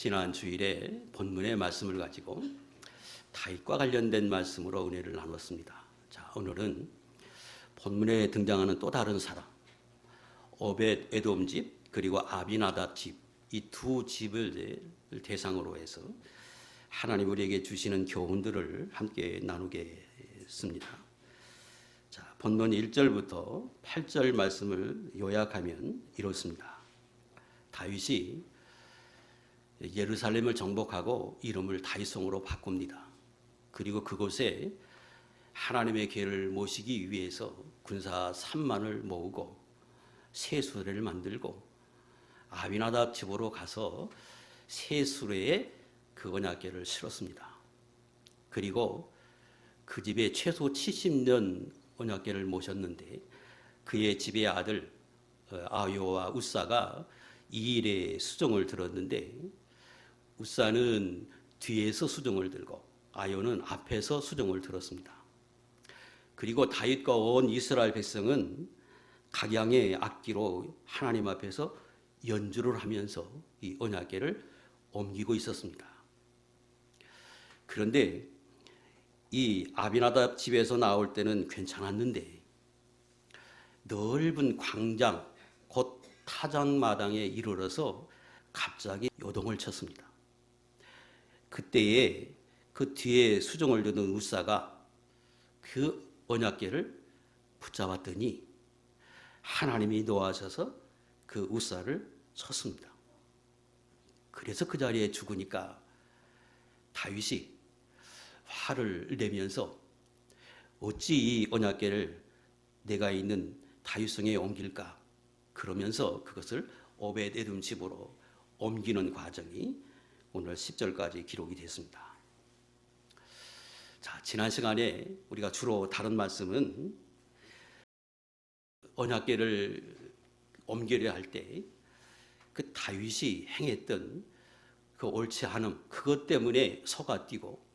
지난 주일에 본문의 말씀을 가지고 다윗과 관련된 말씀으로 은혜를 나눴습니다. 자, 오늘은 본문에 등장하는 또 다른 사람, 오벳 에돔 집 그리고 아비나답 집, 이 두 집을 대상으로 해서 하나님 우리에게 주시는 교훈들을 함께 나누겠습니다. 자, 본문 1절부터 8절 말씀을 요약하면 이렇습니다. 다윗이 예루살렘을 정복하고 이름을 다윗성으로 바꿉니다. 그리고 그곳에 하나님의 궤를 모시기 위해서 군사 3만을 모으고 새 수레를 만들고 아비나답 집으로 가서 새 수레에 그 언약궤를 실었습니다. 그리고 그 집에 최소 70년 언약궤를 모셨는데 그의 집의 아들 아요와 우사가 이 일에 수종을 들었는데 우사는 뒤에서 수종을 들고 아요는 앞에서 수종을 들었습니다. 그리고 다윗과 온 이스라엘 백성은 각양의 악기로 하나님 앞에서 연주를 하면서 이 언약궤를 옮기고 있었습니다. 그런데 이 아비나답 집에서 나올 때는 괜찮았는데 넓은 광장 곧 타작마당에 이르러서 갑자기 요동을 쳤습니다. 그때에 그 뒤에 수종을 드는 우사가 그 언약궤를 붙잡았더니 하나님이 도와셔서 그 우사를 쳤습니다. 그래서 그 자리에 죽으니까 다윗이 화를 내면서 어찌 이 언약궤를 내가 있는 다윗성에 옮길까? 그러면서 그것을 오벳 에돔 집으로 옮기는 과정이 오늘 10절까지 기록이 됐습니다. 자, 지난 시간에 우리가 주로 다룬 말씀은 언약궤를 옮기려 할 때 그 다윗이 행했던 그 옳지 않음, 그것 때문에 소가 뛰고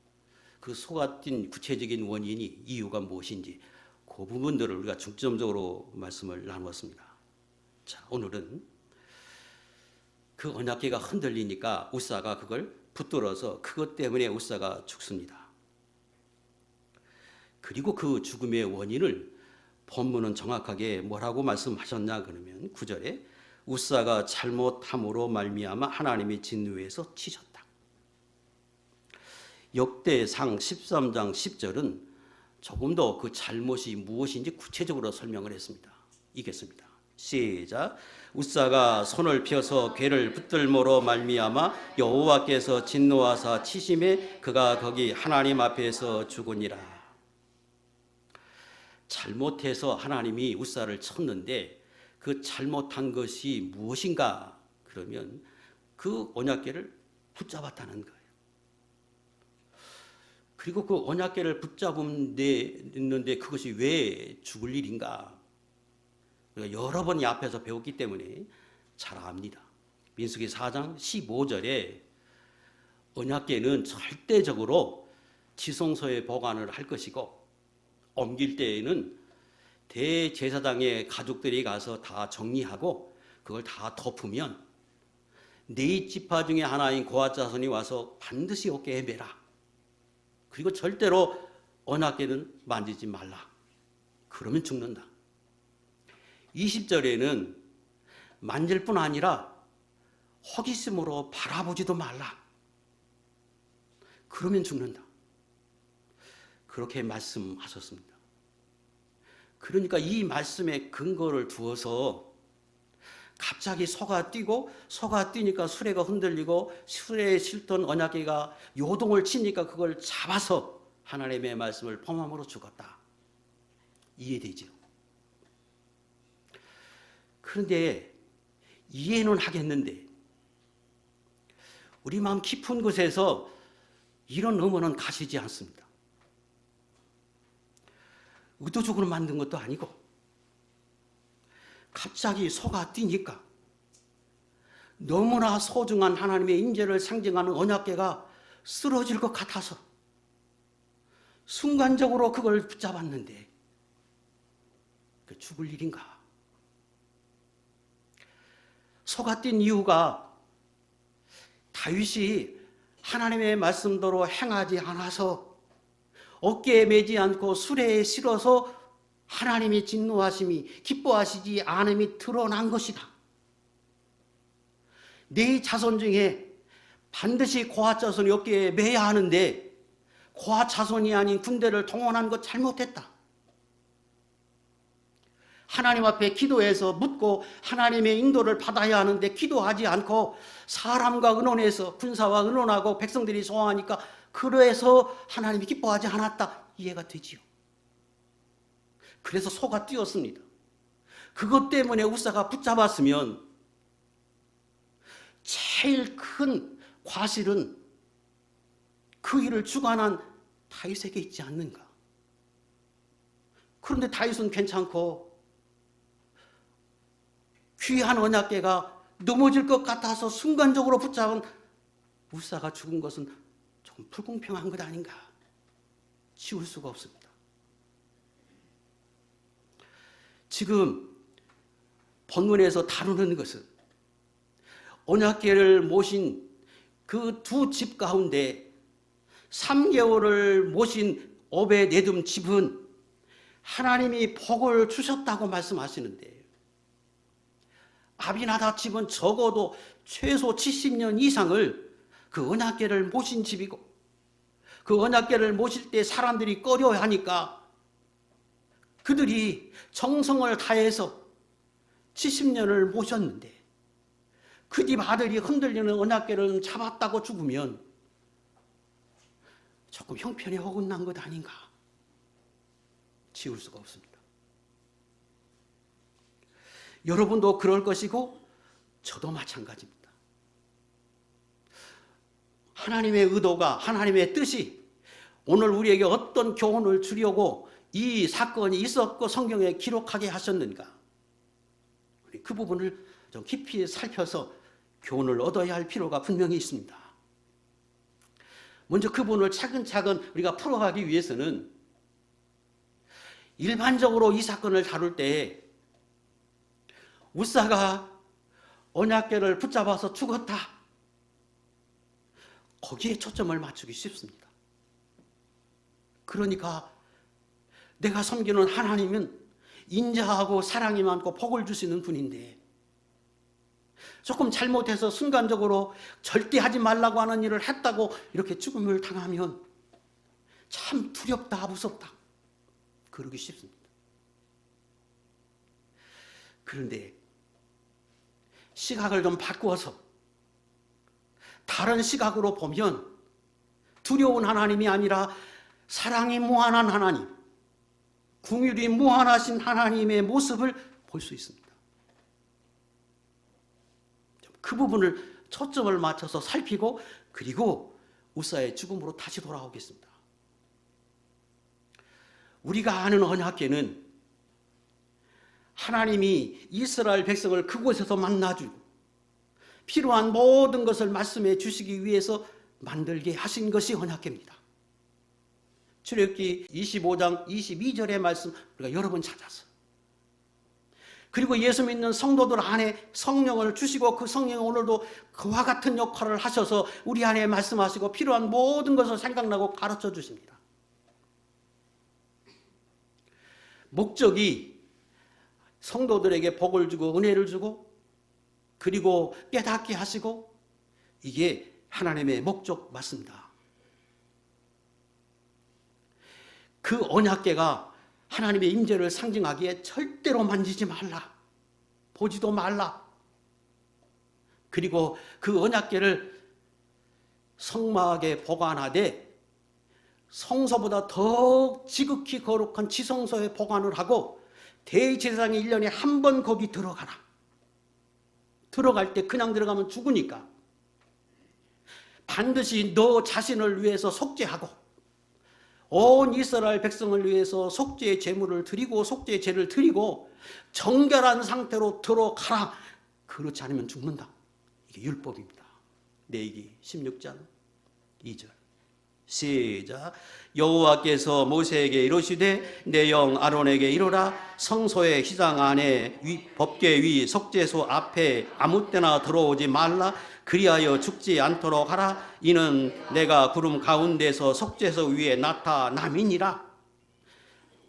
그 소가 뛴 구체적인 원인이 이유가 무엇인지 그 부분들을 우리가 중점적으로 말씀을 나누었습니다. 자, 오늘은 그 언약궤가 흔들리니까 우사가 그걸 붙들어서 그것 때문에 우사가 죽습니다. 그리고 그 죽음의 원인을 본문은 정확하게 뭐라고 말씀하셨냐 그러면 9절에 우사가 잘못함으로 말미암아 하나님의 진노에서 치셨다. 역대상 13장 10절은 조금 더 그 잘못이 무엇인지 구체적으로 설명을 했습니다. 읽겠습니다. 시작. 우사가 손을 펴서 궤를 붙들므로 말미암아 여호와께서 진노하사 치심에 그가 거기 하나님 앞에서 죽으니라. 잘못해서 하나님이 우사를 쳤는데 그 잘못한 것이 무엇인가? 그러면 그 언약궤를 붙잡았다는 거예요. 그리고 그 언약궤를 붙잡았는데 그것이 왜 죽을 일인가? 우리가 여러 번 이 앞에서 배웠기 때문에 잘 압니다. 민수기 4장 15절에 언약궤는 절대적으로 지성소에 보관을 할 것이고 옮길 때에는 대제사장의 가족들이 가서 다 정리하고 그걸 다 덮으면 네 지파 중에 하나인 고앗 자손이 와서 반드시 어깨에 매라. 그리고 절대로 언약궤는 만지지 말라. 그러면 죽는다. 20절에는 만질 뿐 아니라 호기심으로 바라보지도 말라. 그러면 죽는다. 그렇게 말씀하셨습니다. 그러니까 이 말씀에 근거를 두어서 갑자기 소가 뛰고 소가 뛰니까 수레가 흔들리고 수레에 실던 언약궤가 요동을 치니까 그걸 잡아서 하나님의 말씀을 범함으로 죽었다. 이해되죠? 그런데 이해는 하겠는데 우리 마음 깊은 곳에서 이런 의문은 가시지 않습니다. 의도적으로 만든 것도 아니고 갑자기 소가 뛰니까 너무나 소중한 하나님의 임재를 상징하는 언약궤가 쓰러질 것 같아서 순간적으로 그걸 붙잡았는데 그 죽을 일인가? 소가 뛴 이유가 다윗이 하나님의 말씀대로 행하지 않아서 어깨에 매지 않고 수레에 실어서 하나님의 진노하심이 기뻐하시지 않음이 드러난 것이다. 네 자손 중에 반드시 고아 자손이 어깨에 매야 하는데 고아 자손이 아닌 군대를 동원한 것 잘못했다. 하나님 앞에 기도해서 묻고 하나님의 인도를 받아야 하는데 기도하지 않고 사람과 의논해서 군사와 의논하고 백성들이 소원하니까 그래서 하나님이 기뻐하지 않았다. 이해가 되지요. 그래서 소가 뛰었습니다. 그것 때문에 우사가 붙잡았으면 제일 큰 과실은 그 일을 주관한 다윗에게 있지 않는가. 그런데 다윗은 괜찮고 귀한 언약궤가 넘어질 것 같아서 순간적으로 붙잡은 우사가 죽은 것은 좀 불공평한 것 아닌가. 지울 수가 없습니다. 지금 본문에서 다루는 것은 언약궤를 모신 그 두 집 가운데 3개월을 모신 오벳에돔 집은 하나님이 복을 주셨다고 말씀하시는데 아비나답 집은 적어도 최소 70년 이상을 그 언약궤를 모신 집이고 그 언약궤를 모실 때 사람들이 꺼려하니까 그들이 정성을 다해서 70년을 모셨는데 그 집 아들이 흔들리는 언약궤를 잡았다고 죽으면 조금 형편이 어긋난 것 아닌가. 지울 수가 없습니다. 여러분도 그럴 것이고 저도 마찬가지입니다. 하나님의 의도가, 하나님의 뜻이 오늘 우리에게 어떤 교훈을 주려고 이 사건이 있었고 성경에 기록하게 하셨는가. 그 부분을 좀 깊이 살펴서 교훈을 얻어야 할 필요가 분명히 있습니다. 먼저 그 부분을 차근차근 우리가 풀어가기 위해서는 일반적으로 이 사건을 다룰 때 우사가 언약궤를 붙잡아서 죽었다. 거기에 초점을 맞추기 쉽습니다. 그러니까 내가 섬기는 하나님은 인자하고 사랑이 많고 복을 주시는 분인데 조금 잘못해서 순간적으로 절대 하지 말라고 하는 일을 했다고 이렇게 죽음을 당하면 참 두렵다, 무섭다. 그러기 쉽습니다. 그런데 시각을 좀 바꾸어서 다른 시각으로 보면 두려운 하나님이 아니라 사랑이 무한한 하나님, 긍휼이 무한하신 하나님의 모습을 볼 수 있습니다. 그 부분을 초점을 맞춰서 살피고 그리고 우사의 죽음으로 다시 돌아오겠습니다. 우리가 아는 언약궤는 하나님이 이스라엘 백성을 그곳에서 만나주고 필요한 모든 것을 말씀해 주시기 위해서 만들게 하신 것이 언약궤입니다. 출애굽기 25장 22절의 말씀 우리가 여러 번 찾아서 그리고 예수 믿는 성도들 안에 성령을 주시고 그 성령이 오늘도 그와 같은 역할을 하셔서 우리 안에 말씀하시고 필요한 모든 것을 생각나고 가르쳐 주십니다. 목적이 성도들에게 복을 주고 은혜를 주고 그리고 깨닫게 하시고 이게 하나님의 목적 맞습니다. 그 언약궤가 하나님의 임재를 상징하기에 절대로 만지지 말라. 보지도 말라. 그리고 그 언약궤를 성막에 보관하되 성소보다 더욱 지극히 거룩한 지성소에 보관을 하고 대제사장이 1년에 한 번 거기 들어가라. 들어갈 때 그냥 들어가면 죽으니까 반드시 너 자신을 위해서 속죄하고 온 이스라엘 백성을 위해서 속죄의 제물을 드리고 속죄의 제를 드리고 정결한 상태로 들어가라. 그렇지 않으면 죽는다. 이게 율법입니다. 레위기 16장 2절. 시작. 여호와께서 모세에게 이르시되 내 영 아론에게 이르라. 성소의 휘장 안에 법궤 위 속죄소 앞에 아무 때나 들어오지 말라. 그리하여 죽지 않도록 하라. 이는 내가 구름 가운데서 속죄소 위에 나타남이니라.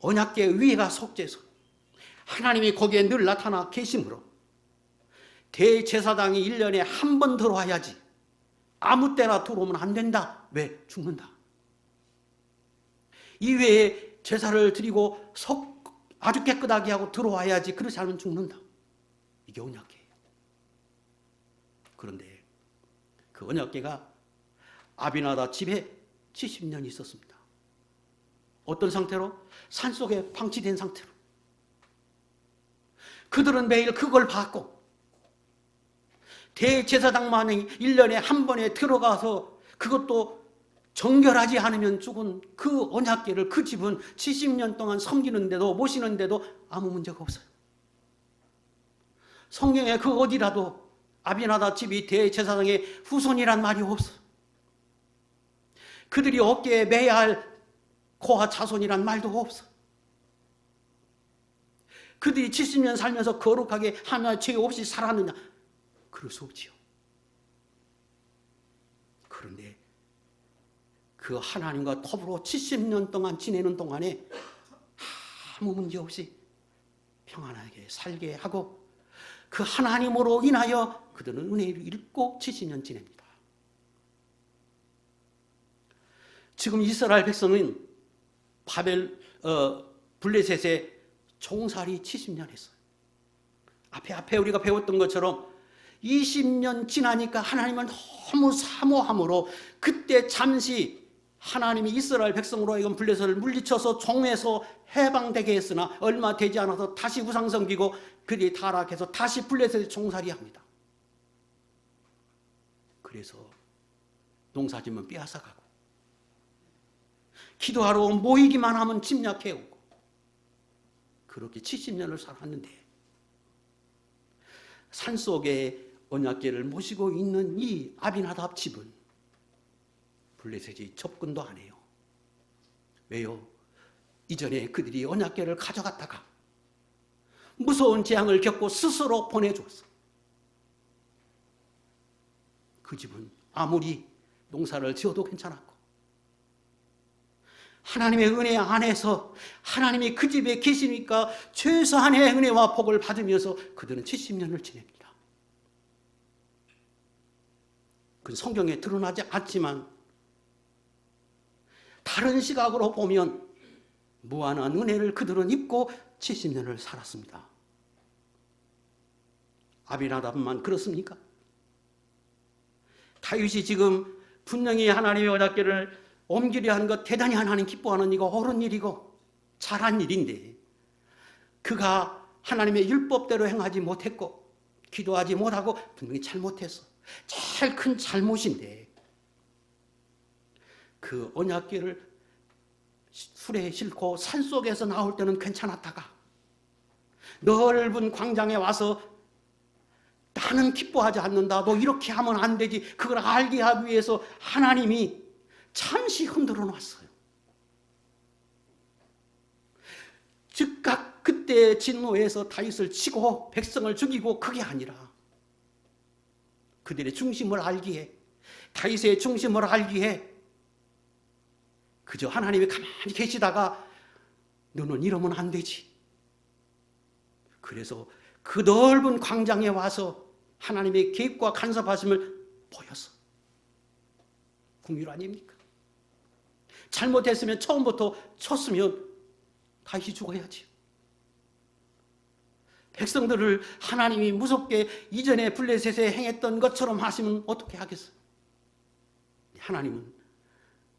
언약궤 위에가 속죄소. 하나님이 거기에 늘 나타나 계심으로 대제사장이 1년에 한 번 들어와야지. 아무 때나 들어오면 안 된다. 왜? 죽는다. 이외에 제사를 드리고 아주 깨끗하게 하고 들어와야지. 그렇지 않으면 죽는다. 이게 언약궤예요. 그런데 그 언약궤가 아비나답 집에 70년 있었습니다. 어떤 상태로? 산속에 방치된 상태로. 그들은 매일 그걸 받고 대제사장만이 1년에 한 번에 들어가서 그것도 정결하지 않으면 죽은 그 언약궤를 그 집은 70년 동안 섬기는데도 모시는데도 아무 문제가 없어요. 성경에 그 어디라도 아비나답 집이 대제사장의 후손이란 말이 없어요. 그들이 어깨에 매야 할 고아 자손이란 말도 없어요. 그들이 70년 살면서 거룩하게 하나 죄 없이 살았느냐? 그럴 수 없지요. 그런데 그 하나님과 더불어 70년 동안 지내는 동안에 아무 문제 없이 평안하게 살게 하고 그 하나님으로 인하여 그들은 은혜를 잃고 70년 지냅니다. 지금 이스라엘 백성은 블레셋에 종살이 70년 했어요. 앞에 우리가 배웠던 것처럼 20년 지나니까 하나님을 너무 사모함으로 그때 잠시 하나님이 이스라엘 백성으로 하여금 블레셋을 물리쳐서 종에서 해방되게 했으나 얼마 되지 않아서 다시 우상 섬기고 그들이 타락해서 다시 블레셋에 종살이 합니다. 그래서 농사짓면 빼앗아가고 기도하러 모이기만 하면 침략해오고 그렇게 70년을 살았는데 산속에 언약궤를 모시고 있는 이 아비나답 집은 블레셋이 접근도 안 해요. 왜요? 이전에 그들이 언약궤를 가져갔다가 무서운 재앙을 겪고 스스로 보내주었어. 그 집은 아무리 농사를 지어도 괜찮았고 하나님의 은혜 안에서 하나님이 그 집에 계시니까 최소한의 은혜와 복을 받으면서 그들은 70년을 지냅니다. 그건 성경에 드러나지 않지만 다른 시각으로 보면 무한한 은혜를 그들은 입고 70년을 살았습니다. 아비나답만 그렇습니까? 다윗이 지금 분명히 하나님의 언약궤를 옮기려 하는 것 대단히 하나님 기뻐하는 이거 옳은 일이고 잘한 일인데 그가 하나님의 율법대로 행하지 못했고 기도하지 못하고 분명히 잘못했어. 제일 큰 잘못인데 그 언약궤를 수레에 싣고 산속에서 나올 때는 괜찮았다가 넓은 광장에 와서 나는 기뻐하지 않는다. 너 이렇게 하면 안 되지. 그걸 알게 하기 위해서 하나님이 잠시 흔들어 놨어요. 즉각 그때 진노에서 다윗을 치고 백성을 죽이고 그게 아니라 그들의 중심을 알기에 다윗의 중심을 알기에 그저 하나님이 가만히 계시다가 너는 이러면 안 되지. 그래서 그 넓은 광장에 와서 하나님의 계획과 간섭하심을 보였어. 국률 아닙니까? 잘못했으면 처음부터 쳤으면 다시 죽어야지. 백성들을 하나님이 무섭게 이전에 블레셋에 행했던 것처럼 하시면 어떻게 하겠어요? 하나님은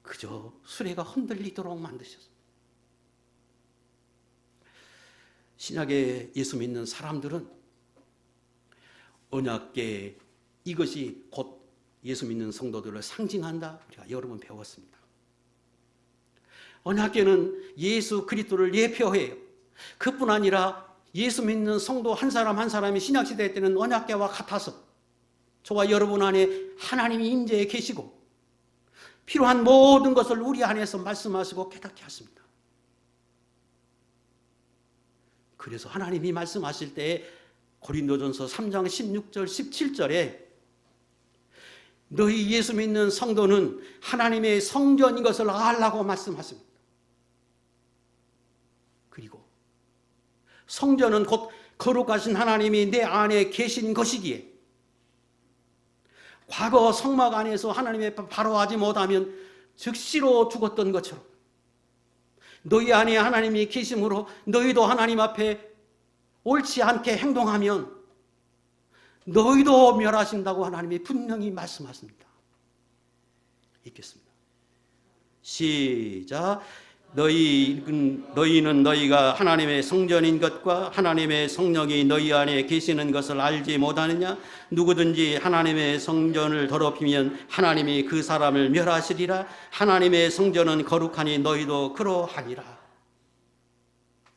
그저 수레가 흔들리도록 만드셨어요. 신약에 예수 믿는 사람들은 언약궤 이것이 곧 예수 믿는 성도들을 상징한다. 우리가 여러 번 배웠습니다. 언약궤는 예수 그리스도를 예표해요. 그뿐 아니라 예수 믿는 성도 한 사람 한 사람이 신약시대 때는 언약궤와 같아서 저와 여러분 안에 하나님이 임재해 계시고 필요한 모든 것을 우리 안에서 말씀하시고 깨닫게 하십니다. 그래서 하나님이 말씀하실 때 고린도전서 3장 16절 17절에 너희 예수 믿는 성도는 하나님의 성전인 것을 알라고 말씀하십니다. 그리고 성전은 곧 거룩하신 하나님이 내 안에 계신 것이기에 과거 성막 안에서 하나님의 바로 하지 못하면 즉시로 죽었던 것처럼 너희 안에 하나님이 계심으로 너희도 하나님 앞에 옳지 않게 행동하면 너희도 멸하신다고 하나님이 분명히 말씀하십니다. 읽겠습니다. 시작. 너희는 너희가 하나님의 성전인 것과 하나님의 성령이 너희 안에 계시는 것을 알지 못하느냐? 누구든지 하나님의 성전을 더럽히면 하나님이 그 사람을 멸하시리라. 하나님의 성전은 거룩하니 너희도 그러하니라.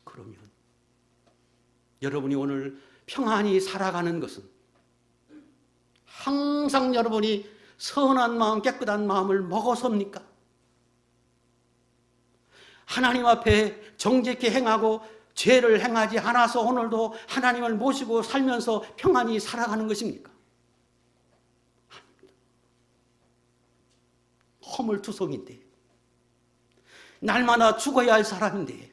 그러면 여러분이 오늘 평안히 살아가는 것은 항상 여러분이 선한 마음, 깨끗한 마음을 먹어섭니까? 하나님 앞에 정직히 행하고 죄를 행하지 않아서 오늘도 하나님을 모시고 살면서 평안히 살아가는 것입니까? 허물투성인데, 날마다 죽어야 할 사람인데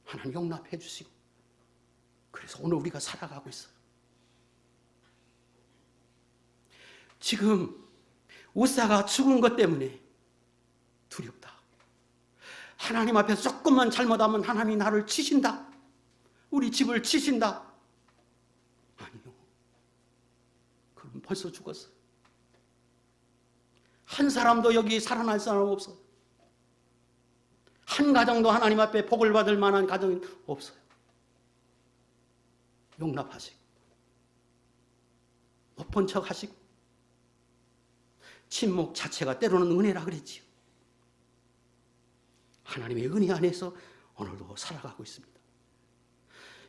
하나님 용납해 주시고, 그래서 오늘 우리가 살아가고 있어요. 지금 우사가 죽은 것 때문에 두렵다. 하나님 앞에서 조금만 잘못하면 하나님이 나를 치신다. 우리 집을 치신다. 아니요. 그럼 벌써 죽었어요. 한 사람도 여기 살아날 사람 없어요. 한 가정도 하나님 앞에 복을 받을 만한 가정이 없어요. 용납하시고 못 본 척 하시고 침묵 자체가 때로는 은혜라 그랬지요. 하나님의 은혜 안에서 오늘도 살아가고 있습니다.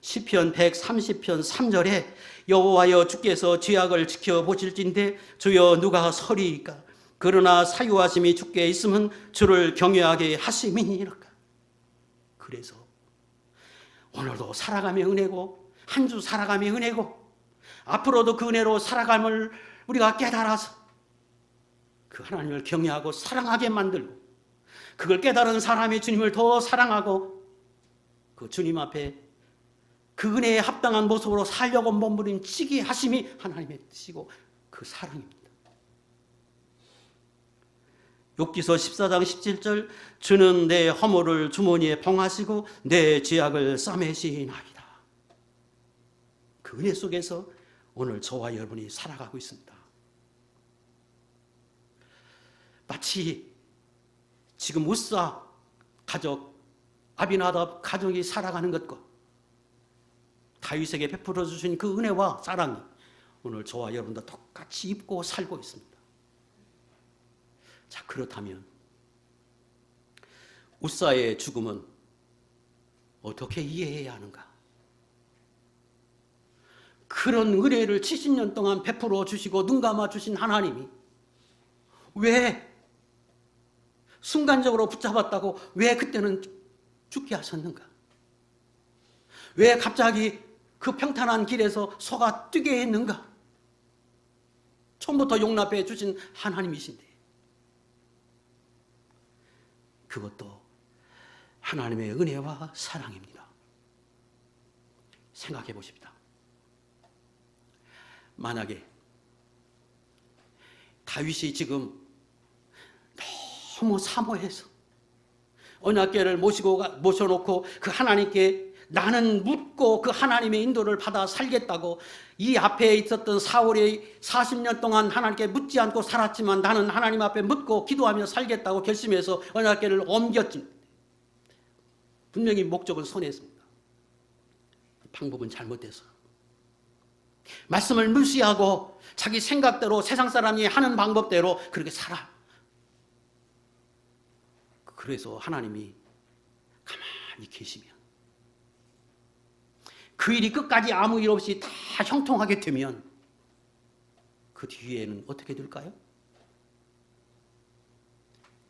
시편 130편 3절에 여호와여 주께서 죄악을 지켜보실진데 주여 누가 서리이까? 그러나 사유하심이 주께 있으면 주를 경외하게 하심이니라. 그래서 오늘도 살아가며 은혜고 한 주 살아가며 은혜고 앞으로도 그 은혜로 살아감을 우리가 깨달아서 그 하나님을 경외하고 사랑하게 만들고 그걸 깨달은 사람이 주님을 더 사랑하고 그 주님 앞에 그 은혜에 합당한 모습으로 살려고 몸부림치게 하심이 하나님의 뜻이고 그 사랑입니다. 욥기서 14장 17절 주는 내 허물을 주머니에 봉하시고 내 죄악을 싸매시나이다. 그 은혜 속에서 오늘 저와 여러분이 살아가고 있습니다. 마치 지금 우사 가족, 아비나답 가족이 살아가는 것과 다윗에게 베풀어 주신 그 은혜와 사랑이 오늘 저와 여러분도 똑같이 입고 살고 있습니다. 자, 그렇다면 우사의 죽음은 어떻게 이해해야 하는가? 그런 은혜를 70년 동안 베풀어 주시고 눈 감아 주신 하나님이 왜 순간적으로 붙잡았다고 왜 그때는 죽게 하셨는가? 왜 갑자기 그 평탄한 길에서 소가 뛰게 했는가? 처음부터 용납해 주신 하나님이신데 그것도 하나님의 은혜와 사랑입니다. 생각해 보십시다. 만약에 다윗이 지금 너무 사모해서 언약궤를 모셔놓고 그 하나님께 나는 묻고 그 하나님의 인도를 받아 살겠다고 이 앞에 있었던 사울이 40년 동안 하나님께 묻지 않고 살았지만 나는 하나님 앞에 묻고 기도하며 살겠다고 결심해서 언약궤를 옮겼지. 분명히 목적은 선했습니다. 방법은 잘못돼서 말씀을 무시하고 자기 생각대로 세상 사람이 하는 방법대로 그렇게 살아. 그래서 하나님이 가만히 계시면 그 일이 끝까지 아무 일 없이 다 형통하게 되면 그 뒤에는 어떻게 될까요?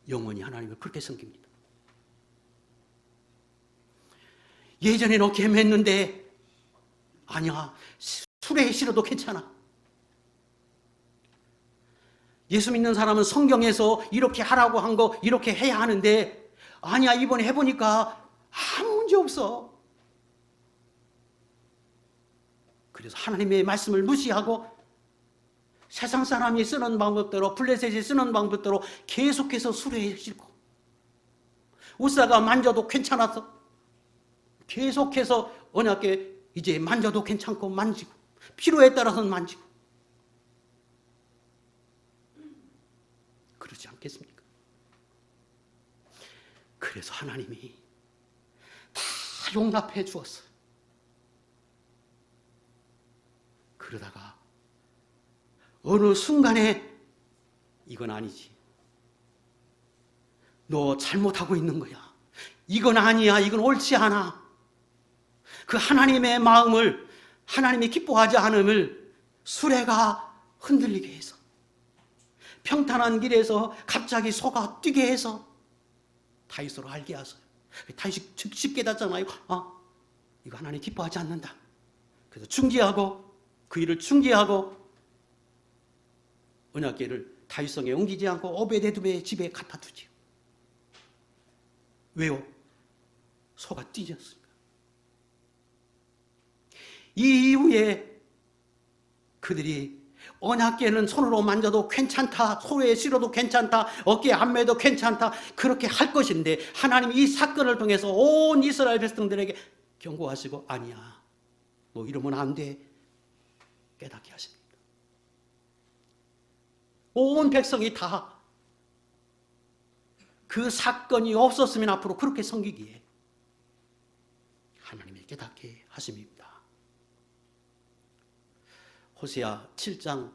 영원히 하나님을 그렇게 섬깁니다. 예전에는 어떻게 했는데 아니야, 술에 싫어도 괜찮아. 예수 믿는 사람은 성경에서 이렇게 하라고 한 거 이렇게 해야 하는데 아니야, 이번에 해보니까 아무 문제 없어. 그래서 하나님의 말씀을 무시하고 세상 사람이 쓰는 방법대로, 블레셋이 쓰는 방법대로 계속해서 술에 싫고, 우사가 만져도 괜찮아서 계속해서 언약궤 이제 만져도 괜찮고 만지고, 필요에 따라서는 만지고. 그러지 않겠습니까? 그래서 하나님이 다 용납해 주었어요. 그러다가 어느 순간에 이건 아니지, 너 잘못하고 있는 거야, 이건 아니야, 이건 옳지 않아. 그 하나님의 마음을, 하나님이 기뻐하지 않음을 수레가 흔들리게 해서, 평탄한 길에서 갑자기 소가 뛰게 해서 다윗으로 알게 하세요. 다윗이 즉시 깨닫잖아요. 아, 이거 하나님 기뻐하지 않는다. 그래서 중지하고, 그 일을 중지하고 언약궤를 다윗성에 옮기지 않고 오베데돔의 집에 갖다 두지요. 왜요? 소가 뛰지 않습니까? 이 이후에 그들이 언약궤는 손으로 만져도 괜찮다, 소에 실어도 괜찮다, 어깨에 안 매도 괜찮다, 그렇게 할 것인데 하나님이 이 사건을 통해서 온 이스라엘 백성들에게 경고하시고 아니야, 너 이러면 안 돼, 깨닫게 하십니다. 온 백성이 다 그 사건이 없었으면 앞으로 그렇게 섬기기에 하나님이 깨닫게 하십니다. 호세아 7장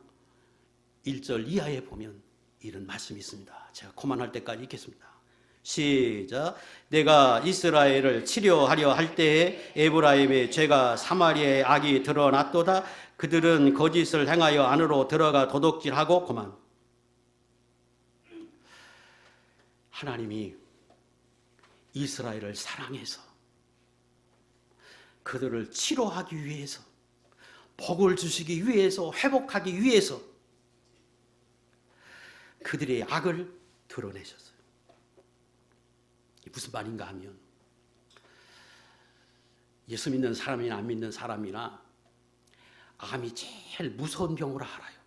1절 이하에 보면 이런 말씀이 있습니다. 제가 그만할 때까지 읽겠습니다. 시작. 내가 이스라엘을 치료하려 할 때에 에브라임의 죄가 사마리아의 악이 드러났도다. 그들은 거짓을 행하여 안으로 들어가 도둑질하고 그만. 하나님이 이스라엘을 사랑해서 그들을 치료하기 위해서, 복을 주시기 위해서, 회복하기 위해서 그들의 악을 드러내셨어요. 이게 무슨 말인가 하면, 예수 믿는 사람이나 안 믿는 사람이나 암이 제일 무서운 병으로 알아요.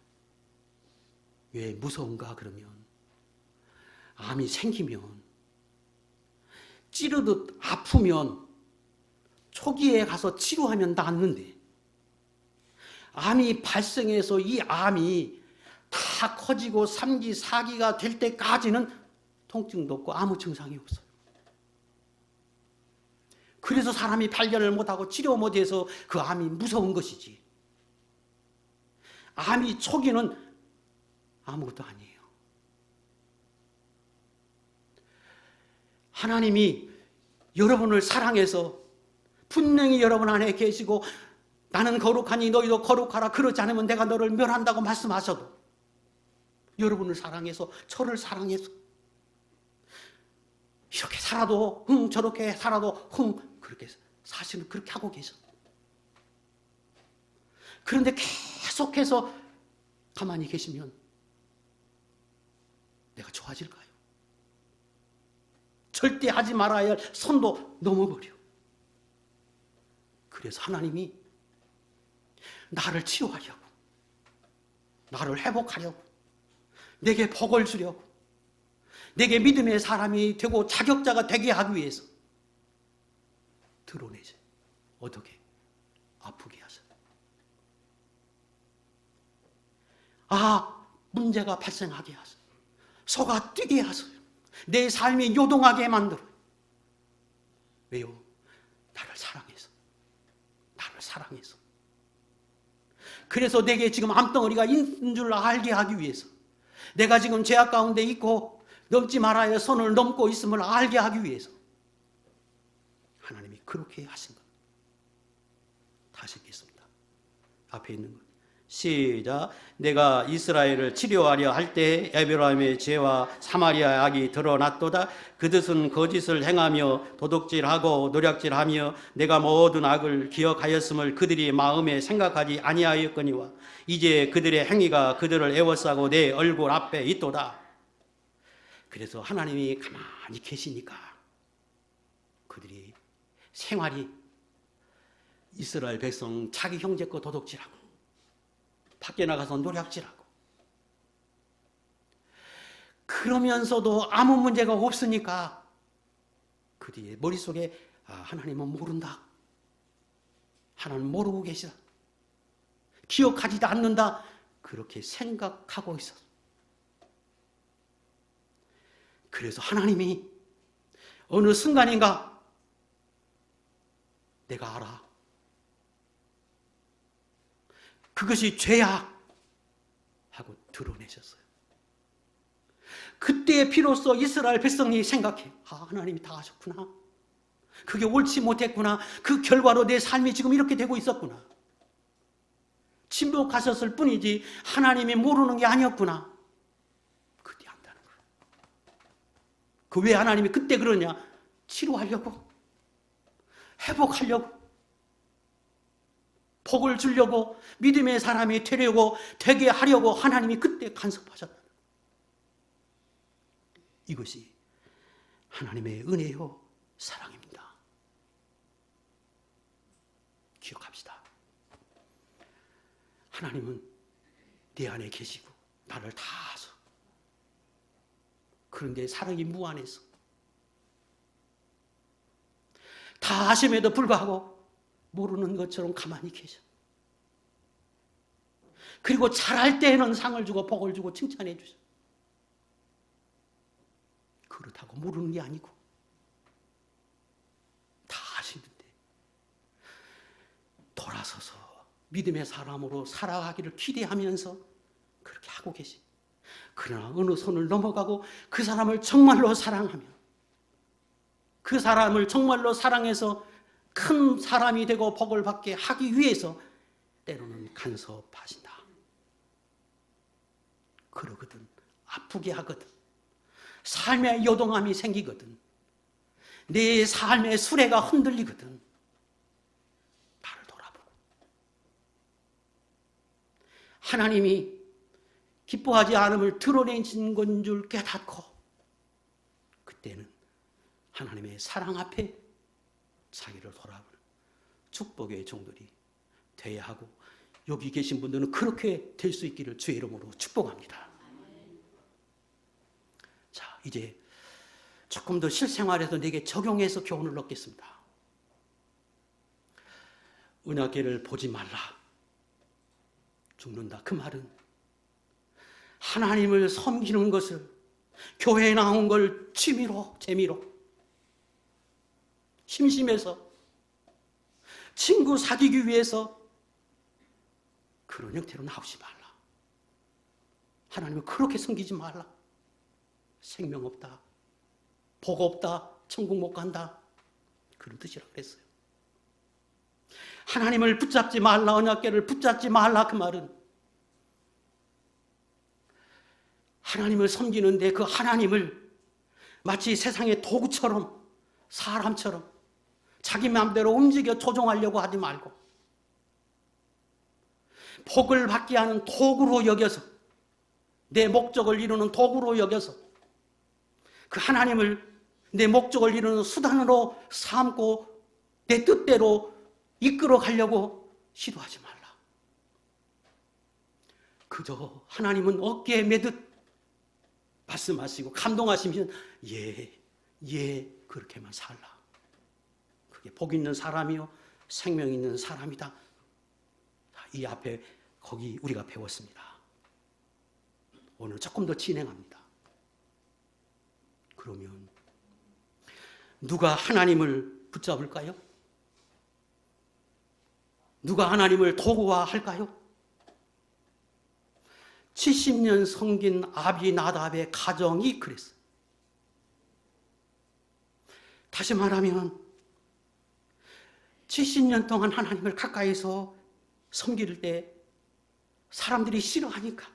왜 무서운가 그러면, 암이 생기면 찌르듯 아프면 초기에 가서 치료하면 낫는데, 암이 발생해서 이 암이 다 커지고 3기, 4기가 될 때까지는 통증도 없고 아무 증상이 없어요. 그래서 사람이 발견을 못하고 치료 못해서 그 암이 무서운 것이지, 암이 초기는 아무것도 아니에요. 하나님이 여러분을 사랑해서 분명히 여러분 안에 계시고 나는 거룩하니 너희도 거룩하라, 그러지 않으면 내가 너를 멸한다고 말씀하셔도 여러분을 사랑해서, 저를 사랑해서 이렇게 살아도 저렇게 살아도 그렇게 사실은 그렇게 하고 계셔. 그런데 계속해서 가만히 계시면 내가 좋아질까요? 절대 하지 말아야 할 선도 넘어버려. 그래서 하나님이 나를 치유하려고, 나를 회복하려고, 내게 복을 주려고, 내게 믿음의 사람이 되고 자격자가 되게 하기 위해서 드러내죠. 어떻게? 아프게 하셔요. 문제가 발생하게 하셔요. 소가 뛰게 하셔요. 내 삶이 요동하게 만들어요. 왜요? 나를 사랑해서. 나를 사랑해서. 그래서 내게 지금 암덩어리가 있는 줄 알게 하기 위해서, 내가 지금 죄악 가운데 있고 넘지 말아야 선을 넘고 있음을 알게 하기 위해서 하나님이 그렇게 하신 것. 다시 읽겠습니다. 앞에 있는 것 시작. 내가 이스라엘을 치료하려 할 때 에브라임의 죄와 사마리아의 악이 드러났도다. 그 뜻은 거짓을 행하며 도둑질하고 노략질하며 내가 모든 악을 기억하였음을 그들이 마음에 생각하지 아니하였거니와 이제 그들의 행위가 그들을 애워싸고 내 얼굴 앞에 있도다. 그래서 하나님이 가만히 계시니까 그들이 생활이 이스라엘 백성 자기 형제 거 도둑질하고 밖에 나가서 노략질하고 그러면서도 아무 문제가 없으니까 그들의 머릿속에 하나님은 모른다. 하나님은 모르고 계시다. 기억하지도 않는다. 그렇게 생각하고 있었어. 그래서 하나님이 어느 순간인가 내가 알아. 그것이 죄야 하고 드러내셨어요. 그때 비로소 이스라엘 백성이 생각해. 하나님이 다 하셨구나. 그게 옳지 못했구나. 그 결과로 내 삶이 지금 이렇게 되고 있었구나. 침묵하셨을 뿐이지 하나님이 모르는 게 아니었구나. 그때 안다는 거예요. 그 왜 하나님이 그때 그러냐? 치료하려고, 회복하려고, 복을 주려고, 믿음의 사람이 되려고, 되게 하려고 하나님이 그때 간섭하셨다. 이것이 하나님의 은혜요 사랑입니다. 기억합시다. 하나님은 내 안에 계시고 나를 다 아서, 그런데 사랑이 무한해서 다 아심에도 불구하고 모르는 것처럼 가만히 계셔. 그리고 잘할 때에는 상을 주고 복을 주고 칭찬해 주셔. 그렇다고 모르는 게 아니고 다 아시는데 돌아서서 믿음의 사람으로 살아가기를 기대하면서 그렇게 하고 계시. 그러나 어느 선을 넘어가고 그 사람을 정말로 사랑하며 그 사람을 정말로 사랑해서 큰 사람이 되고 복을 받게 하기 위해서 때로는 간섭하신다. 그러거든. 아프게 하거든. 삶의 요동함이 생기거든. 내 삶의 수레가 흔들리거든. 나를 돌아보고 하나님이 기뻐하지 않음을 드러내신 건 줄 깨닫고 그때는 하나님의 사랑 앞에 자기를 돌아보는 축복의 종들이 되어야 하고, 여기 계신 분들은 그렇게 될 수 있기를 주의 이름으로 축복합니다. 자, 이제 조금 더 실생활에서 내게 적용해서 교훈을 얻겠습니다. 은하계를 보지 말라. 죽는다. 그 말은 하나님을 섬기는 것을, 교회에 나온 걸 취미로, 재미로, 심심해서, 친구 사귀기 위해서 그런 형태로 나오지 말라. 하나님을 그렇게 섬기지 말라. 생명 없다, 복 없다, 천국 못 간다, 그런 뜻이라고 그랬어요. 하나님을 붙잡지 말라, 언약궤를 붙잡지 말라. 그 말은 하나님을 섬기는데 그 하나님을 마치 세상의 도구처럼, 사람처럼 자기 마음대로 움직여 조종하려고 하지 말고 복을 받게 하는 도구로 여겨서, 내 목적을 이루는 도구로 여겨서 그 하나님을 내 목적을 이루는 수단으로 삼고 내 뜻대로 이끌어 가려고 시도하지 말라. 그저 하나님은 어깨에 매듯 말씀하시고 감동하시면 예, 그렇게만 살라. 그게 복 있는 사람이요 생명 있는 사람이다. 이 앞에 거기 우리가 배웠습니다. 오늘 조금 더 진행합니다. 그러면 누가 하나님을 붙잡을까요? 누가 하나님을 도구화할까요? 70년 섬긴 아비나답의 가정이 그랬어요. 다시 말하면 70년 동안 하나님을 가까이서 섬길 때 사람들이 싫어하니까,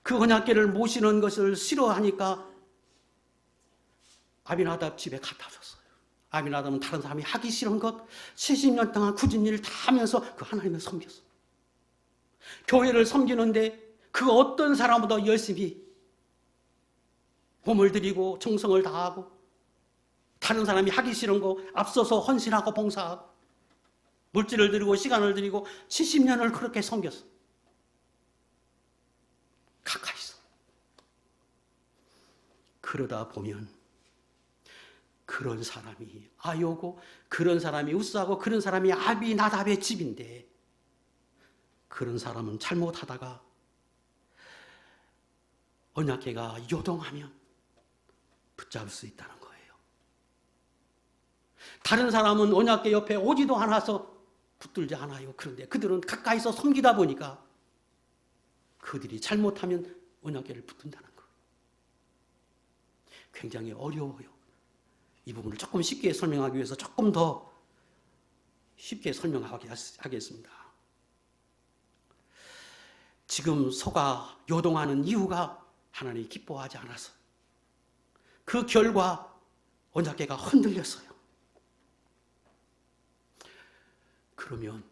그 언약궤를 모시는 것을 싫어하니까 아비나답 집에 갖다 줬어요. 아비나답은 다른 사람이 하기 싫은 것 70년 동안 굳은 일을 다 하면서 그 하나님을 섬겼어. 교회를 섬기는데 그 어떤 사람보다 열심히 몸을 들이고 정성을 다하고 다른 사람이 하기 싫은 거 앞서서 헌신하고 봉사하고 물질을 들이고 시간을 들이고 70년을 그렇게 섬겼어. 가까이서. 그러다 보면 그런 사람이 아요고, 그런 사람이 우스하고, 그런 사람이 아비나답의 집인데, 그런 사람은 잘못하다가 언약궤가 요동하면 붙잡을 수 있다는 거예요. 다른 사람은 언약궤 옆에 오지도 않아서 붙들지 않아요. 그런데 그들은 가까이서 섬기다 보니까 그들이 잘못하면 언약궤를 붙든다는 거예요. 굉장히 어려워요. 이 부분을 조금 쉽게 설명하기 위해서 조금 더 쉽게 설명하겠습니다. 지금 소가 요동하는 이유가 하나님이 기뻐하지 않아서 그 결과 언약궤가 흔들렸어요. 그러면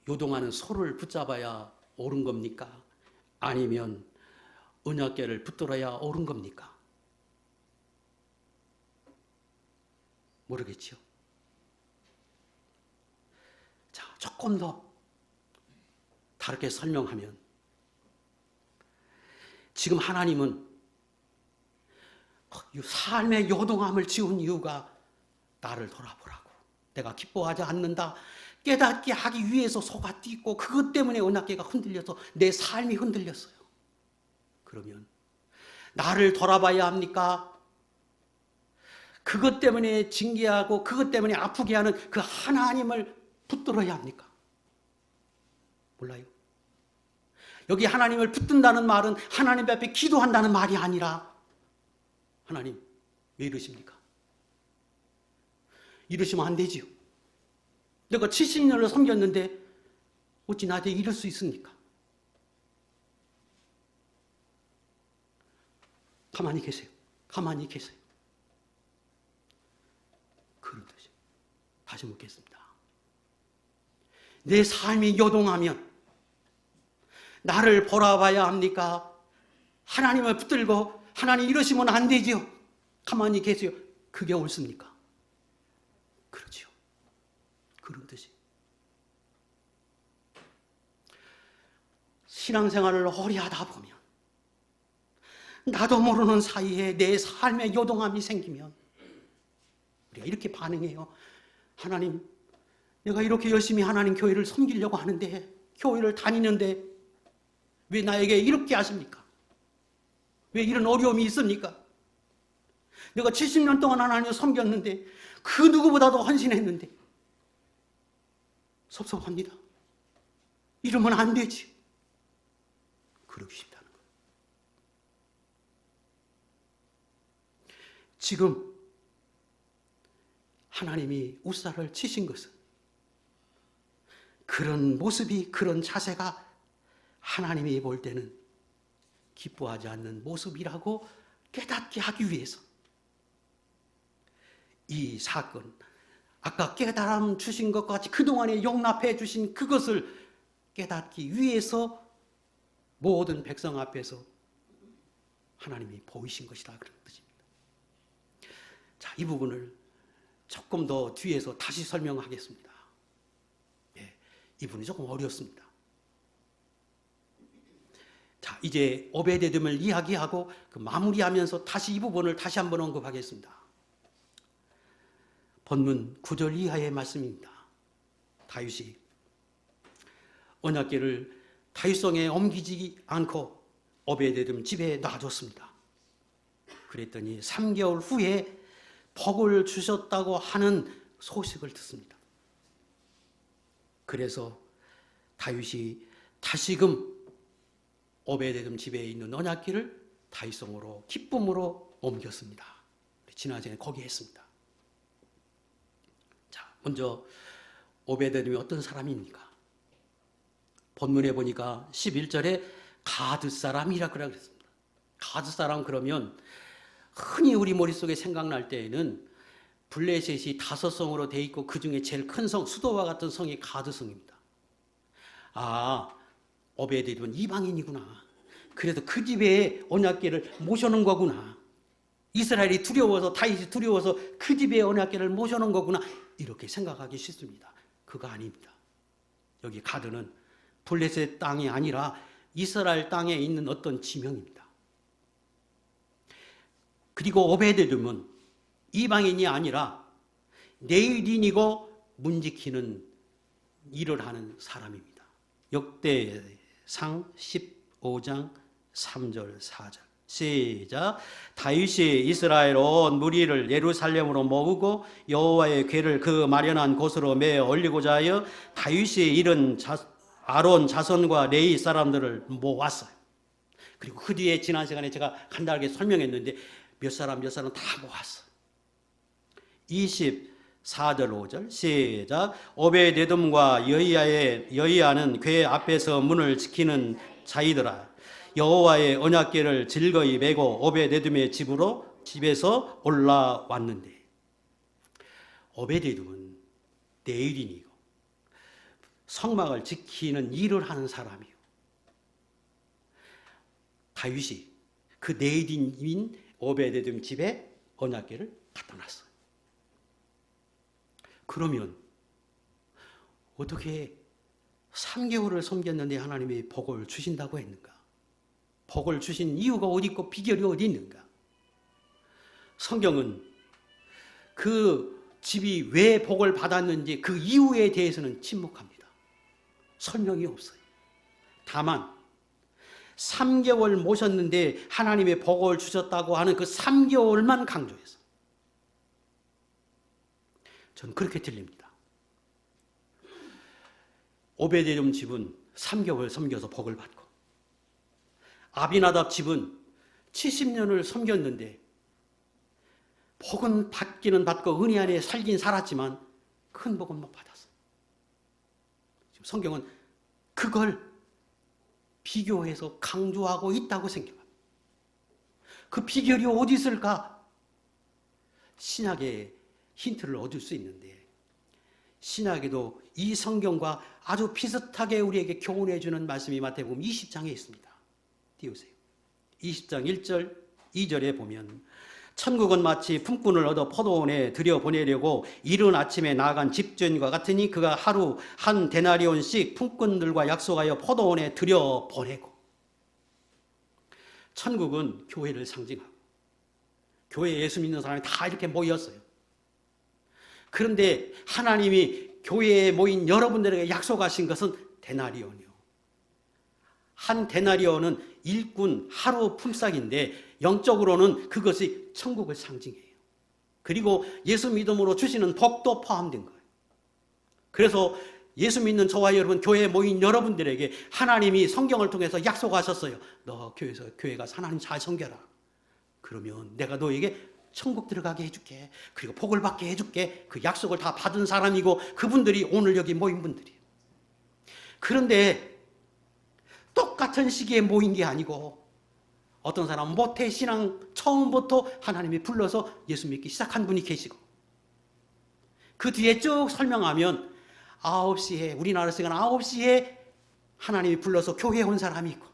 요동하는 소를 붙잡아야 옳은 겁니까? 아니면 언약궤를 붙들어야 옳은 겁니까? 모르겠죠. 자, 조금 더 다르게 설명하면, 지금 하나님은 삶의 요동함을 지운 이유가 나를 돌아보라고, 내가 기뻐하지 않는다 깨닫게 하기 위해서 소가 뛰고, 그것 때문에 언약궤가 흔들려서 내 삶이 흔들렸어요. 그러면 나를 돌아봐야 합니까? 그것 때문에 징계하고 그것 때문에 아프게 하는 그 하나님을 붙들어야 합니까? 몰라요. 여기 하나님을 붙든다는 말은 하나님 앞에 기도한다는 말이 아니라, 하나님 왜 이러십니까? 이러시면 안 되지요. 내가 70년을 섬겼는데 어찌 나한테 이럴 수 있습니까? 가만히 계세요. 가만히 계세요. 그런 뜻이. 다시 묻겠습니다. 내 삶이 요동하면 나를 보라봐야 합니까? 하나님을 붙들고 하나님 이러시면 안 되지요. 가만히 계세요. 그게 옳습니까? 그렇지요. 그런 뜻이. 신앙생활을 오래 하다 보면 나도 모르는 사이에 내 삶에 요동함이 생기면 우리가 이렇게 반응해요. 하나님, 내가 이렇게 열심히 하나님 교회를 섬기려고 하는데, 교회를 다니는데 왜 나에게 이렇게 하십니까? 왜 이런 어려움이 있습니까? 내가 70년 동안 하나님을 섬겼는데, 그 누구보다도 헌신했는데 섭섭합니다. 이러면 안 되지. 그러고 싶다는 거예요. 지금 하나님이 우사를 치신 것은 그런 모습이, 그런 자세가 하나님이 볼 때는 기뻐하지 않는 모습이라고 깨닫게 하기 위해서 이 사건, 아까 깨달음 주신 것과 같이 그동안에 용납해 주신 그것을 깨닫기 위해서 모든 백성 앞에서 하나님이 보이신 것이다, 그런 뜻입니다. 자, 이 부분을 조금 더 뒤에서 다시 설명하겠습니다. 예, 이 부분이 조금 어렵습니다. 자, 이제 오베데돔을 이야기하고 그 마무리하면서 다시 이 부분을 다시 한번 언급하겠습니다. 본문 9절 이하의 말씀입니다. 다윗이 언약궤를 다윗성에 옮기지 않고 오베데돔 집에 놔뒀습니다. 그랬더니 3개월 후에 복을 주셨다고 하는 소식을 듣습니다. 그래서 다윗이 다시금 오베데돔 집에 있는 언약궤를 다윗성으로 기쁨으로 옮겼습니다. 지난주에 거기 했습니다. 자, 먼저 오베데돔이 어떤 사람입니까? 본문에 보니까 11절에 가드 사람이라 그랬습니다. 가드 사람 그러면 흔히 우리 머릿속에 생각날 때에는 블레셋이 5성으로 돼 있고 그 중에 제일 큰 성, 수도와 같은 성이 가드성입니다. 아, 오베데돔은 이방인이구나. 그래서 그 집에 언약궤를 모셔놓은 거구나. 이스라엘이 두려워서, 다윗이 두려워서 그 집에 언약궤를 모셔놓은 거구나. 이렇게 생각하기 쉽습니다. 그거 아닙니다. 여기 가드는 블레셋 땅이 아니라 이스라엘 땅에 있는 어떤 지명입니다. 그리고 오베데돔은 이방인이 아니라 내일인이고 문지키는 일을 하는 사람입니다. 역대상 15장 3절 4절 시작. 다윗이 이스라엘 온 무리를 예루살렘으로 모으고 여호와의 궤를 그 마련한 곳으로 메어 올리고자 하여 다윗이 이른 아론 자손과 레위 사람들을 모았어요. 그리고 그 뒤에 지난 시간에 제가 간단하게 설명했는데 몇 사람 다 모았어요. 24절 5절 시작. 오베데돔과 여이야는 궤 앞에서 문을 지키는 자이더라. 여호와의 언약궤를 즐거이 메고 오베데돔의 집에서 올라왔는데, 오베데돔은 내일인이고 성막을 지키는 일을 하는 사람이요. 다윗이 그 내일인인 오베데돔 집에 언약궤를 갖다 놨어요. 그러면 어떻게 3개월을 섬겼는데 하나님이 복을 주신다고 했는가? 복을 주신 이유가 어디 있고 비결이 어디 있는가? 성경은 그 집이 왜 복을 받았는지 그 이유에 대해서는 침묵합니다. 설명이 없어요. 다만 3개월 모셨는데 하나님의 복을 주셨다고 하는 그 3개월만 강조해서 저는 그렇게 들립니다. 오베데돔 집은 3개월 섬겨서 복을 받고, 아비나답 집은 70년을 섬겼는데 복은 받기는 받고 은혜 안에 살긴 살았지만 큰 복은 못 받았어요. 지금 성경은 그걸 비교해서 강조하고 있다고 생각합니다. 그 비결이 어디 있을까? 신약의 힌트를 얻을 수 있는데, 신약에도 이 성경과 아주 비슷하게 우리에게 교훈해 주는 말씀이 마태복음 20장에 있습니다. 띄우세요. 20장 1절 2절에 보면, 천국은 마치 품꾼을 얻어 포도원에 들여보내려고 이른 아침에 나간 집주인과 같으니 그가 하루 한 데나리온씩 품꾼들과 약속하여 포도원에 들여보내고. 천국은 교회를 상징하고 교회에 예수 믿는 사람이 다 이렇게 모였어요. 그런데 하나님이 교회에 모인 여러분들에게 약속하신 것은 데나리온이요. 한 데나리온은 일꾼 하루 품삯인데 영적으로는 그것이 천국을 상징해요. 그리고 예수 믿음으로 주시는 복도 포함된 거예요. 그래서 예수 믿는 저와 여러분, 교회에 모인 여러분들에게 하나님이 성경을 통해서 약속하셨어요. 너 교회 가서 하나님 잘 섬겨라. 그러면 내가 너에게 천국 들어가게 해줄게. 그리고 복을 받게 해줄게. 그 약속을 다 받은 사람이고 그분들이 오늘 여기 모인 분들이에요. 그런데 똑같은 시기에 모인 게 아니고 어떤 사람은 모태신앙 처음부터 하나님이 불러서 예수 믿기 시작한 분이 계시고, 그 뒤에 쭉 설명하면 9시에, 우리나라 시간 9시에 하나님이 불러서 교회에 온 사람이 있고,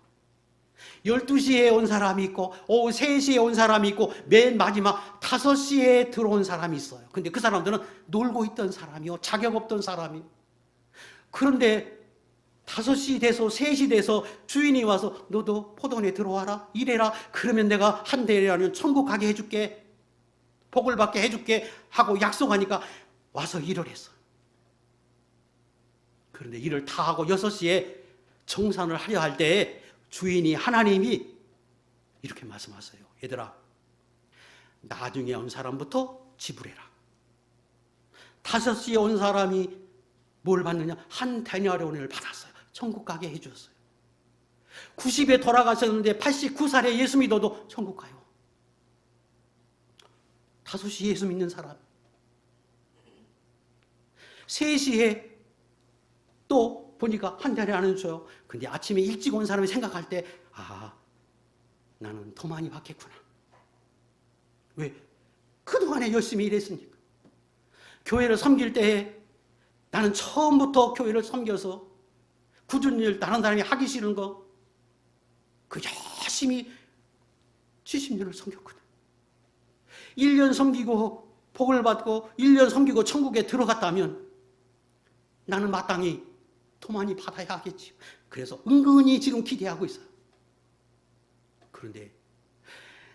12시에 온 사람이 있고, 오후 3시에 온 사람이 있고, 맨 마지막 5시에 들어온 사람이 있어요. 근데 그 사람들은 놀고 있던 사람이요, 자격 없던 사람이요. 그런데 5시 돼서 3시 돼서 주인이 와서 너도 포도원에 들어와라, 일해라. 그러면 내가 한 대라는 천국 가게 해줄게, 복을 받게 해줄게 하고 약속하니까 와서 일을 했어. 그런데 일을 다 하고 6시에 정산을 하려 할 때 주인이, 하나님이 이렇게 말씀하세요. 얘들아, 나중에 온 사람부터 지불해라. 5시에 온 사람이 뭘 받느냐? 한 데나리온을 받았어요. 천국 가게 해주었어요. 90에 돌아가셨는데 89살에 예수 믿어도 천국 가요. 5시에 예수 믿는 사람, 3시에 또 보니까 한 달에 안 줘요. 근데 아침에 일찍 온 사람이 생각할 때, 나는 더 많이 받겠구나. 왜? 그동안에 열심히 일했으니까. 교회를 섬길 때에 나는 처음부터 교회를 섬겨서 굳은 일, 다른 사람이 하기 싫은 거, 그 열심히 70년을 섬겼거든. 1년 섬기고 복을 받고 1년 섬기고 천국에 들어갔다면 나는 마땅히 더 많이 받아야 하겠지. 그래서 은근히 지금 기대하고 있어요. 그런데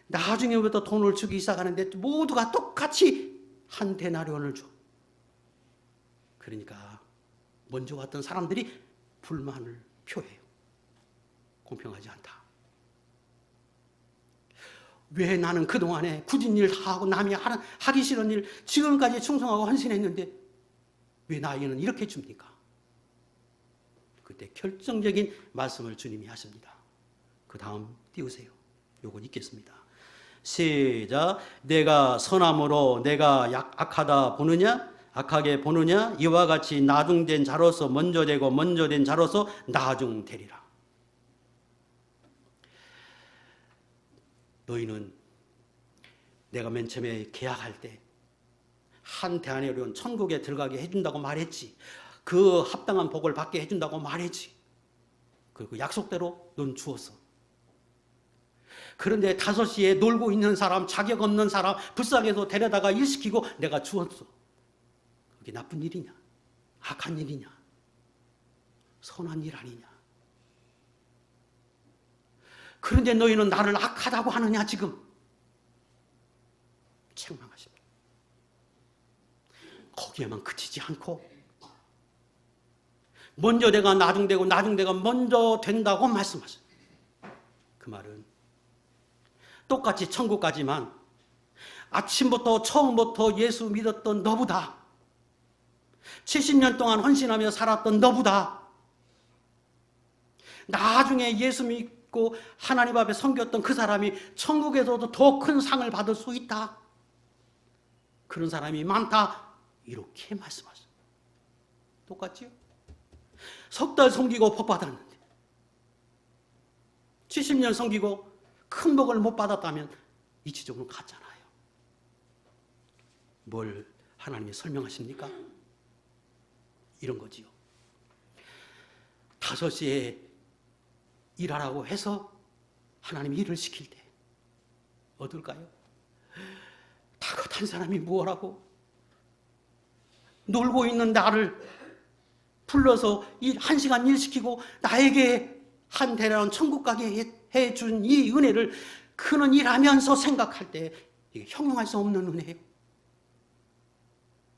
나중에부터 돈을 주기 시작하는데 모두가 똑같이 한 데나리온을 줘. 그러니까 먼저 왔던 사람들이 불만을 표해요. 공평하지 않다. 왜 나는 그동안에 굳은 일 다 하고 남이 하기 싫은 일 지금까지 충성하고 헌신했는데 왜 나에게는 이렇게 줍니까? 그때 결정적인 말씀을 주님이 하십니다. 그 다음 띄우세요. 요건 읽겠습니다. 시작. 내가 선함으로 내가 악하다 보느냐? 악하게 보느냐? 이와 같이 나중된 자로서 먼저 되고 먼저 된 자로서 나중되리라. 너희는 내가 맨 처음에 계약할 때 한 대안으로는 천국에 들어가게 해준다고 말했지. 그 합당한 복을 받게 해준다고 말했지. 그리고 약속대로 넌 주었어. 그런데 5시에 놀고 있는 사람, 자격 없는 사람, 불쌍해서 데려다가 일시키고 내가 주었어. 그게 나쁜 일이냐? 악한 일이냐? 선한 일 아니냐? 그런데 너희는 나를 악하다고 하느냐 지금? 책망하십니다. 거기에만 그치지 않고 먼저 내가 나중되고 나중되가 먼저 된다고 말씀하세요. 그 말은 똑같이 천국 가지만 아침부터 처음부터 예수 믿었던 너보다 70년 동안 헌신하며 살았던 너보다 나중에 예수 믿고 하나님 앞에 섬겼던 그 사람이 천국에서도 더 큰 상을 받을 수 있다. 그런 사람이 많다. 이렇게 말씀하셨어요. 똑같지요? 석 달 섬기고 복 받았는데 70년 섬기고 큰 복을 못 받았다면 이치적으로 갔잖아요. 뭘 하나님이 설명하십니까? 이런 거지요. 5시에 일하라고 해서 하나님이 일을 시킬 때 어떨까요? 다급한 사람이 무엇하고 놀고 있는 나를 불러서 1시간 일 시키고 나에게 한 대라는 천국 가게 해준 이 은혜를 그는 일하면서 생각할 때 이게 형용할 수 없는 은혜예요.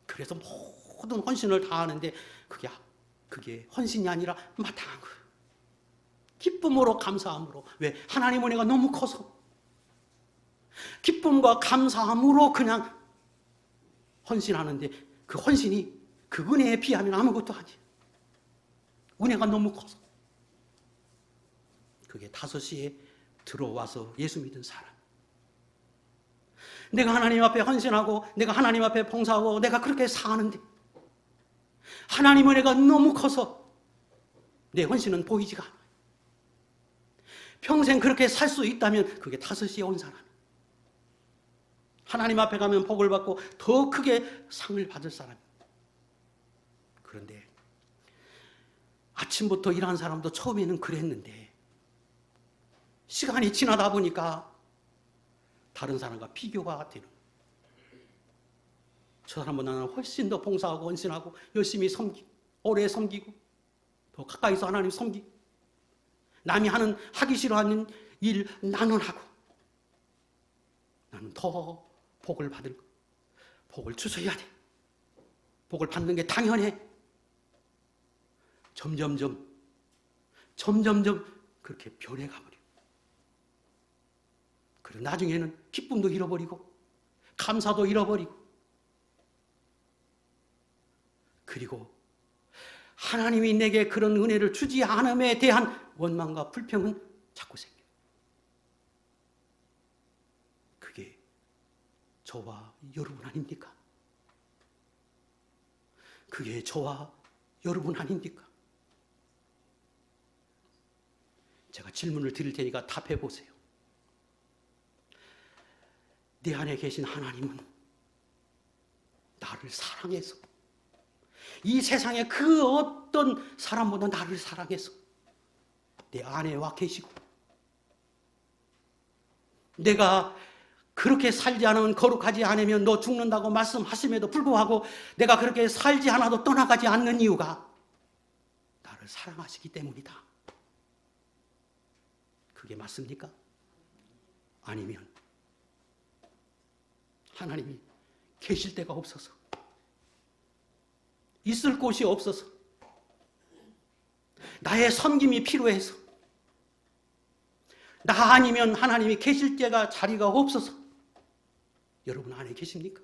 그래서 모든 헌신을 다하는데 그게 헌신이 아니라 마땅한 거예요. 기쁨으로 감사함으로. 왜? 하나님 은혜가 너무 커서 기쁨과 감사함으로 그냥 헌신하는데 그 헌신이 그 은혜에 비하면 아무것도 아니에요. 은혜가 너무 커서. 그게 5시에 들어와서 예수 믿은 사람. 내가 하나님 앞에 헌신하고 내가 하나님 앞에 봉사하고 내가 그렇게 사는데 하나님 은혜가 너무 커서 내 헌신은 보이지가 않아요. 평생 그렇게 살 수 있다면 그게 5시에 온 사람. 하나님 앞에 가면 복을 받고 더 크게 상을 받을 사람입니다. 그런데 아침부터 일하는 사람도 처음에는 그랬는데 시간이 지나다 보니까 다른 사람과 비교가 되는 거예요. 저 사람은 나는 훨씬 더 봉사하고 헌신하고 열심히 섬기고 오래 섬기고 더 가까이서 하나님 섬기고 남이 하기 싫어하는 일 나는 하고 나는 더 복을 받을 거. 복을 주셔야 돼. 복을 받는 게 당연해. 점점점 그렇게 변해가버려. 그리고 나중에는 기쁨도 잃어버리고 감사도 잃어버리고 그리고 하나님이 내게 그런 은혜를 주지 않음에 대한 원망과 불평은 자꾸 생겨요. 그게 저와 여러분 아닙니까? 그게 저와 여러분 아닙니까? 제가 질문을 드릴 테니까 답해 보세요. 내 안에 계신 하나님은 나를 사랑해서, 이 세상의 그 어떤 사람보다 나를 사랑해서 내 안에 와 계시고, 내가 그렇게 살지 않으면, 거룩하지 않으면 너 죽는다고 말씀하심에도 불구하고 내가 그렇게 살지 않아도 떠나가지 않는 이유가 나를 사랑하시기 때문이다. 그게 맞습니까? 아니면 하나님이 계실 데가 없어서, 있을 곳이 없어서, 나의 섬김이 필요해서, 나 아니면 하나님이 계실 데가, 자리가 없어서 여러분 안에 계십니까?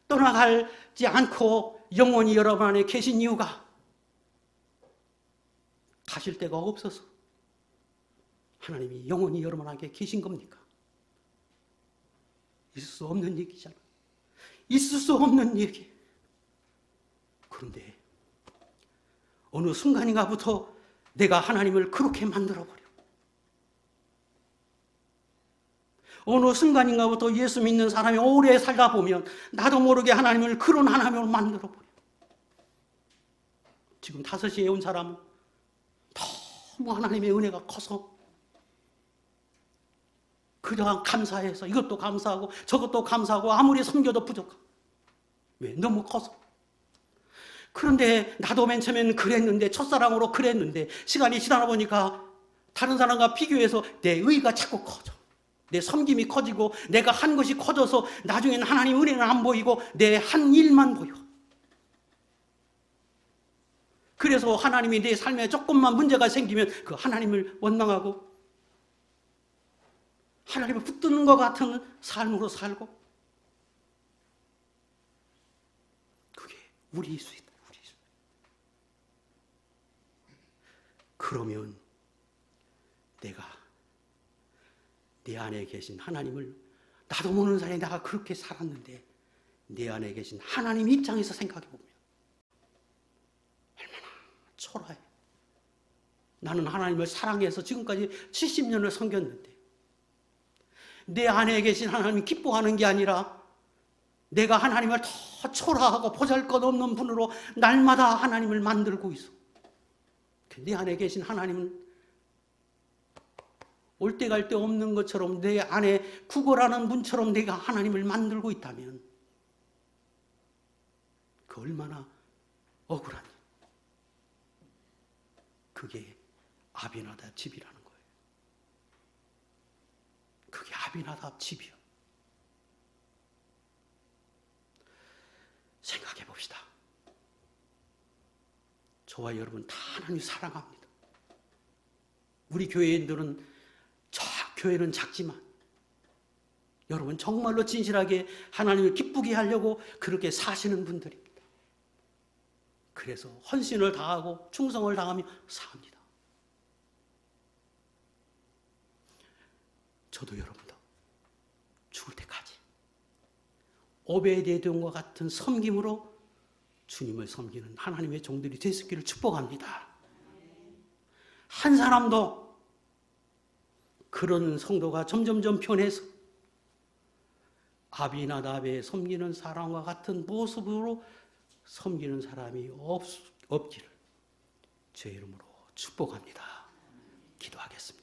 떠나가지 않고 영원히 여러분 안에 계신 이유가 가실 데가 없어서 하나님이 영원히 여러분 안에 계신 겁니까? 있을 수 없는 얘기잖아. 있을 수 없는 얘기. 그런데 어느 순간인가부터 내가 하나님을 그렇게 만들어버려. 어느 순간인가부터 예수 믿는 사람이 오래 살다 보면 나도 모르게 하나님을 그런 하나님으로 만들어버려. 지금 5시에 온 사람은 너무 하나님의 은혜가 커서 그냥 감사해서 이것도 감사하고 저것도 감사하고 아무리 섬겨도 부족하고. 왜? 너무 커서. 그런데 나도 맨 처음에는 그랬는데, 첫사랑으로 그랬는데 시간이 지나다 보니까 다른 사람과 비교해서 내 의의가 자꾸 커져. 내 섬김이 커지고 내가 한 것이 커져서 나중에는 하나님 은혜는 안 보이고 내 한 일만 보여. 그래서 하나님이 내 삶에 조금만 문제가 생기면 그 하나님을 원망하고 하나님을 붙드는 것 같은 삶으로 살고, 그게 우리일 수 있다. 그러면 내가 내 안에 계신 하나님을, 나도 모르는 사이에 내가 그렇게 살았는데 내 안에 계신 하나님 입장에서 생각해 보면 얼마나 초라해. 나는 하나님을 사랑해서 지금까지 70년을 섬겼는데 내 안에 계신 하나님 기뻐하는 게 아니라 내가 하나님을 더 초라하고 보잘것없는 분으로 날마다 하나님을 만들고 있어. 내 안에 계신 하나님은 올 때 갈 데 없는 것처럼 내 안에 구걸하는 분처럼 내가 하나님을 만들고 있다면 그 얼마나 억울하니. 그게 아비나답 집이라는 거예요. 그게 아비나답 집이야. 생각해 봅시다. 저와 여러분 다 하나님 사랑합니다. 우리 교회인들은 교회는 작지만 여러분 정말로 진실하게 하나님을 기쁘게 하려고 그렇게 사시는 분들입니다. 그래서 헌신을 다하고 충성을 다하며 삽니다. 저도 여러분도 죽을 때까지 오베데돔과 같은 섬김으로 주님을 섬기는 하나님의 종들이 되시기를 축복합니다. 한 사람도 그런 성도가 점점점 변해서 아비나답의 섬기는 사람과 같은 모습으로 섬기는 사람이 없기를 주의 이름으로 축복합니다. 기도하겠습니다.